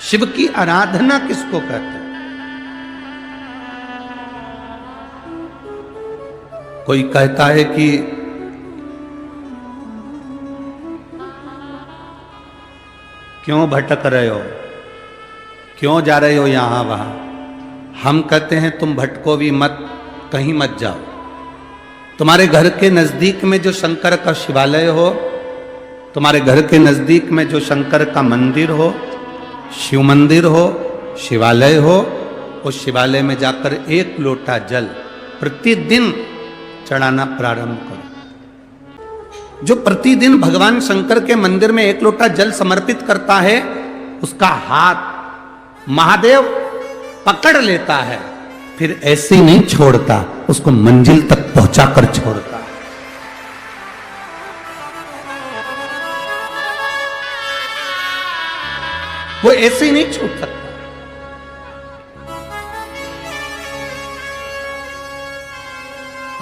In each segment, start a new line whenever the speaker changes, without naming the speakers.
शिव की आराधना किसको कहते हैं? कोई कहता है कि क्यों भटक रहे हो, क्यों जा रहे हो यहां वहां। हम कहते हैं तुम भटको भी मत, कहीं मत जाओ। तुम्हारे घर के नजदीक में जो शंकर का शिवालय हो, तुम्हारे घर के नजदीक में जो शंकर का मंदिर हो, शिव मंदिर हो, शिवालय हो, उस शिवालय में जाकर एक लोटा जल प्रतिदिन चढ़ाना प्रारंभ करो। जो प्रतिदिन भगवान शंकर के मंदिर में एक लोटा जल समर्पित करता है, उसका हाथ महादेव पकड़ लेता है, फिर ऐसे ही नहीं छोड़ता, उसको मंजिल तक पहुंचाकर छोड़ता है। वो ऐसे ही नहीं छूट सकता।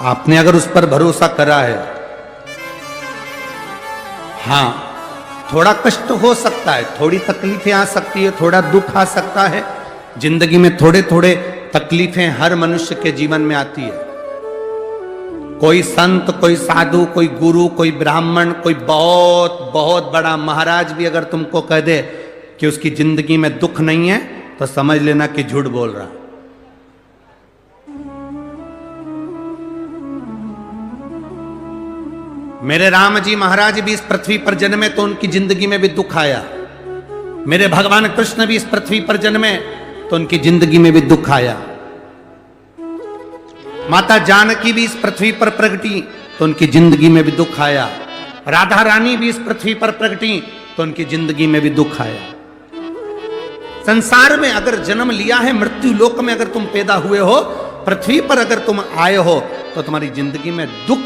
आपने अगर उस पर भरोसा करा है, हां थोड़ा कष्ट हो सकता है, थोड़ी तकलीफें आ सकती है, थोड़ा दुख आ सकता है, जिंदगी में थोड़े थोड़े तकलीफें हर मनुष्य के जीवन में आती है। कोई संत, कोई साधु, कोई गुरु, कोई ब्राह्मण, कोई बहुत बहुत बड़ा महाराज भी अगर तुमको कह दे कि उसकी जिंदगी में दुख नहीं है, तो समझ लेना कि झूठ बोल रहा। मेरे राम जी महाराज भी इस पृथ्वी पर जन्मे तो उनकी जिंदगी में भी दुख आया। मेरे भगवान कृष्ण भी इस पृथ्वी पर जन्मे तो उनकी जिंदगी में भी दुख आया। माता जानकी भी इस पृथ्वी पर प्रगटी तो उनकी जिंदगी में भी दुख आया। राधा रानी भी इस पृथ्वी पर प्रगटी तो उनकी जिंदगी में भी दुख आया। संसार में अगर जन्म लिया है, मृत्यु लोक में अगर तुम पैदा हुए हो, पृथ्वी पर अगर तुम आए हो, तो तुम्हारी जिंदगी में दुख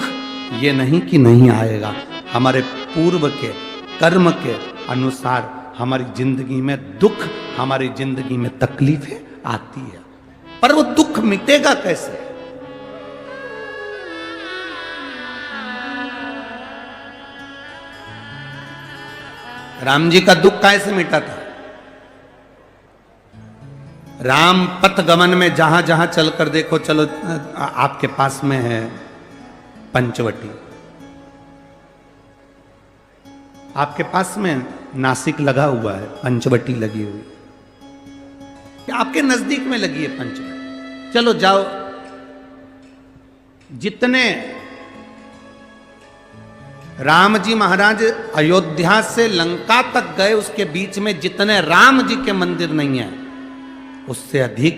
ये नहीं कि नहीं आएगा। हमारे पूर्व के कर्म के अनुसार हमारी जिंदगी में दुख, हमारी जिंदगी में तकलीफें आती है, पर वो दुख मिटेगा कैसे? राम जी का दुख कैसे मिटा था? राम पथ गमन में जहां जहां चलकर देखो, चलो आपके पास में है पंचवटी, आपके पास में नासिक लगा हुआ है, पंचवटी लगी हुई, आपके नजदीक में लगी है पंचवटी। चलो जाओ, जितने राम जी महाराज अयोध्या से लंका तक गए, उसके बीच में जितने राम जी के मंदिर नहीं है, उससे अधिक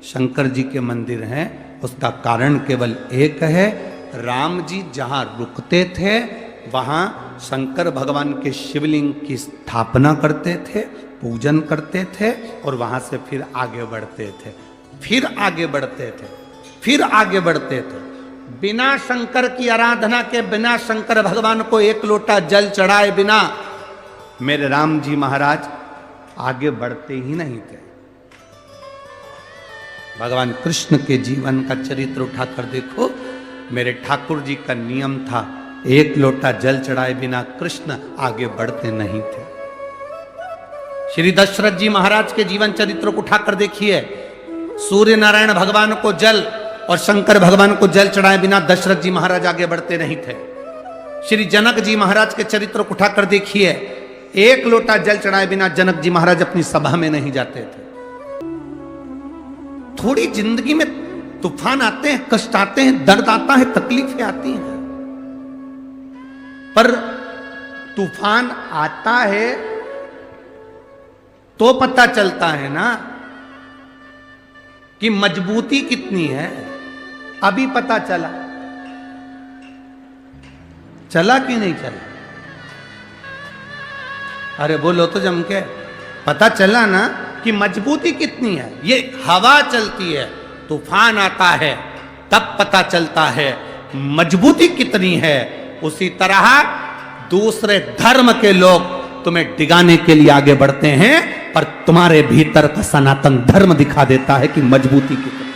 शंकर जी के मंदिर हैं। उसका कारण केवल एक है, राम जी जहां रुकते थे वहां शंकर भगवान के शिवलिंग की स्थापना करते थे, पूजन करते थे, और वहां से फिर आगे बढ़ते थे, फिर आगे बढ़ते थे, फिर आगे बढ़ते थे। बिना शंकर की आराधना के, बिना शंकर भगवान को एक लोटा जल चढ़ाए बिना मेरे राम जी महाराज आगे बढ़ते ही नहीं थे। भगवान कृष्ण के जीवन का चरित्र उठाकर देखो, मेरे ठाकुर जी का नियम था, एक लोटा जल चढ़ाए बिना कृष्ण आगे बढ़ते नहीं थे। श्री दशरथ जी महाराज के जीवन चरित्र को उठाकर देखिए, सूर्य नारायण भगवान को जल और शंकर भगवान को जल चढ़ाए बिना दशरथ जी महाराज आगे बढ़ते नहीं थे। श्री जनक जी महाराज के चरित्र को उठाकर देखिए, एक लोटा जल चढ़ाए बिना जनक जी महाराज अपनी सभा में नहीं जाते थे। थोड़ी जिंदगी में तूफान आते हैं, कष्ट आते हैं, दर्द आता है, तकलीफें आती हैं, पर तूफान आता है तो पता चलता है ना कि मजबूती कितनी है। अभी पता चला, चला कि नहीं चला? अरे बोलो तो जम के, पता चला ना कि मजबूती कितनी है। ये हवा चलती है, तूफान आता है, तब पता चलता है मजबूती कितनी है। उसी तरह दूसरे धर्म के लोग तुम्हें डिगाने के लिए आगे बढ़ते हैं, पर तुम्हारे भीतर का सनातन धर्म दिखा देता है कि मजबूती कितनी।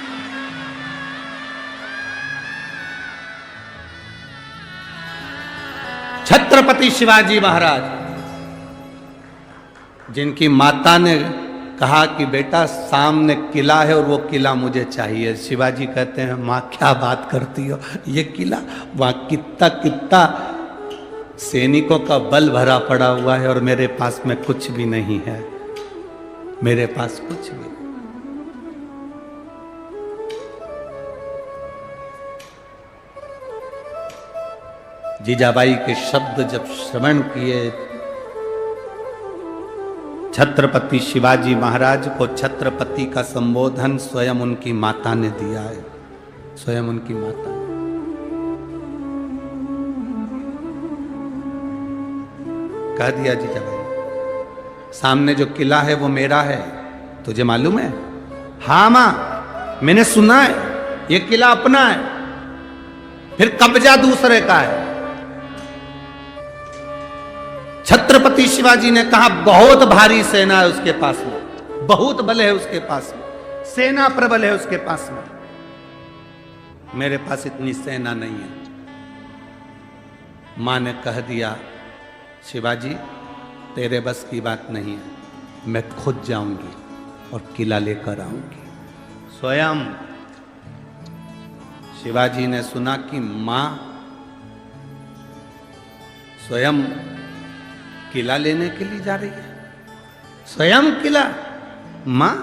छत्रपति शिवाजी महाराज, जिनकी माता ने कहा कि बेटा सामने किला है और वो किला मुझे चाहिए। शिवाजी कहते हैं माँ क्या बात करती हो, ये किला वहाँ कितना कितना सैनिकों का बल भरा पड़ा हुआ है और मेरे पास में कुछ भी नहीं है, मेरे पास कुछ भी नहीं। जीजाबाई के शब्द जब श्रवण किए, छत्रपति शिवाजी महाराज को छत्रपति का संबोधन स्वयं उनकी माता ने दिया है, स्वयं उनकी माता ने। कह दिया जीजाबाई सामने जो किला है वो मेरा है, तुझे मालूम है? हाँ मां, मैंने सुना है ये किला अपना है, फिर कब्जा दूसरे का है। छत्रपति शिवाजी ने कहा बहुत भारी सेना है उसके पास में, बहुत बल है उसके पास में, सेना प्रबल है उसके पास में, मेरे पास इतनी सेना नहीं है। मां ने कह दिया शिवाजी तेरे बस की बात नहीं है, मैं खुद जाऊंगी और किला लेकर आऊंगी। स्वयं शिवाजी ने सुना कि मां स्वयं किला लेने के लिए जा रही है, स्वयं किला। मां